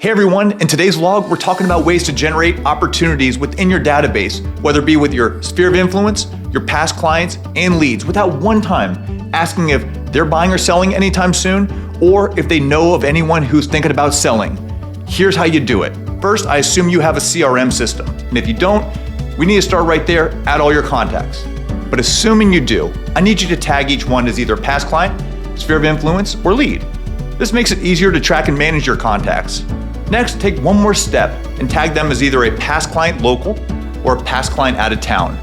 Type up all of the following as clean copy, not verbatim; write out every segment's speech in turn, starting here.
Hey everyone, in today's vlog, we're talking about ways to generate opportunities within your database, whether it be with your sphere of influence, your past clients, and leads, without one time asking if they're buying or selling anytime soon, or if they know of anyone who's thinking about selling. Here's how you do it. First, I assume you have a CRM system, and if you don't, we need to start right there, add all your contacts. But assuming you do, I need you to tag each one as either a past client, sphere of influence, or lead. This makes it easier to track and manage your contacts. Next, take one more step and tag them as either a past client local or a past client out of town.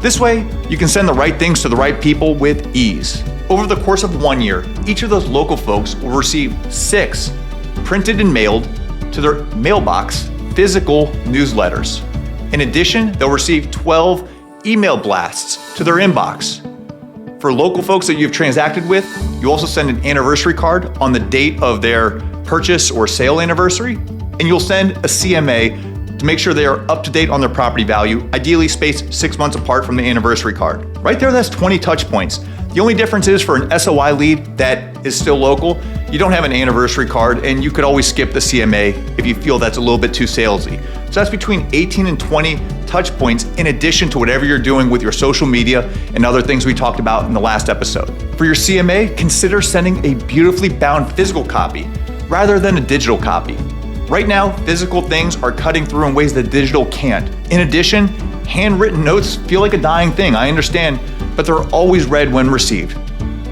This way, you can send the right things to the right people with ease. Over the course of 1 year, each of those local folks will receive 6 printed and mailed to their mailbox physical newsletters. In addition, they'll receive 12 email blasts to their inbox. For local folks that you've transacted with, you also send an anniversary card on the date of their purchase or sale anniversary, and you'll send a CMA to make sure they are up to date on their property value, ideally spaced 6 months apart from the anniversary card. Right there, that's 20 touch points. The only difference is for an SOI lead that is still local, you don't have an anniversary card, and you could always skip the CMA if you feel that's a little bit too salesy. So that's between 18 and 20 touch points in addition to whatever you're doing with your social media and other things we talked about in the last episode. For your CMA, consider sending a beautifully bound physical copy rather than a digital copy. Right now, physical things are cutting through in ways that digital can't. In addition, handwritten notes feel like a dying thing, I understand, but they're always read when received.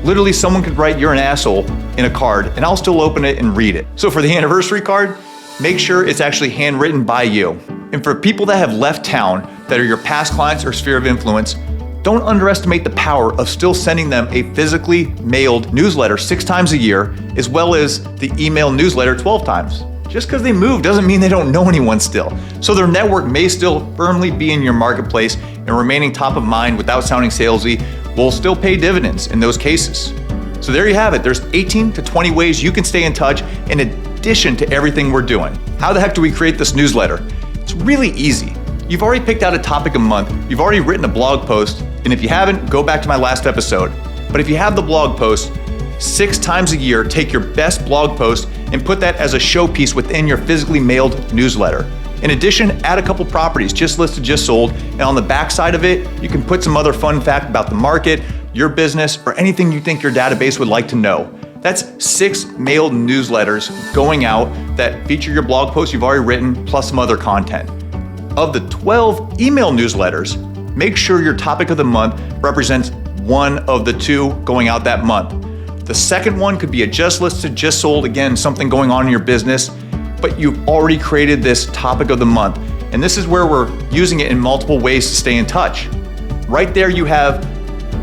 Literally, someone could write "you're an asshole" in a card and I'll still open it and read it. So for the anniversary card, make sure it's actually handwritten by you. And for people that have left town that are your past clients or sphere of influence, don't underestimate the power of still sending them a physically mailed newsletter 6 times a year, as well as the email newsletter 12 times. Just because they moved doesn't mean they don't know anyone still. So their network may still firmly be in your marketplace, and remaining top of mind without sounding salesy will still pay dividends in those cases. So there you have it. There's 18 to 20 ways you can stay in touch in addition to everything we're doing. How the heck do we create this newsletter? It's really easy. You've already picked out a topic a month, you've already written a blog post, and if you haven't, go back to my last episode. But if you have the blog post, 6 times a year, take your best blog post and put that as a showpiece within your physically mailed newsletter. In addition, add a couple properties, just listed, just sold, and on the back side of it, you can put some other fun fact about the market, your business, or anything you think your database would like to know. That's 6 mailed newsletters going out that feature your blog post you've already written, plus some other content. Of the 12 email newsletters, make sure your topic of the month represents one of the 2 going out that month. The second one could be a just listed, just sold, again, something going on in your business, but you've already created this topic of the month. And this is where we're using it in multiple ways to stay in touch. Right there, you have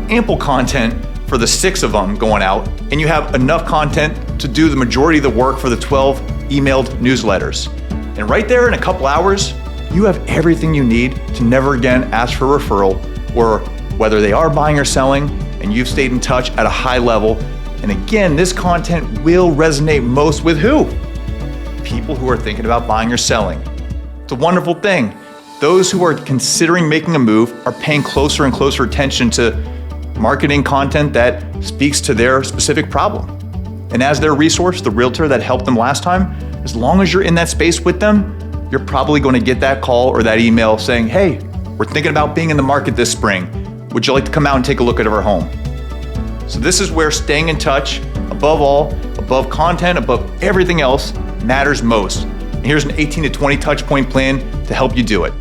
ample content for the 6 of them going out, and you have enough content to do the majority of the work for the 12 emailed newsletters. And right there in a couple hours, you have everything you need to never again ask for a referral, or whether they are buying or selling, and you've stayed in touch at a high level. And again, this content will resonate most with who? People who are thinking about buying or selling. It's a wonderful thing. Those who are considering making a move are paying closer and closer attention to marketing content that speaks to their specific problem. And as their resource, the realtor that helped them last time, as long as you're in that space with them, you're probably going to get that call or that email saying, "Hey, we're thinking about being in the market this spring. Would you like to come out and take a look at our home?" So this is where staying in touch, above all, above content, above everything else, matters most. And here's an 18 to 20 touch point plan to help you do it.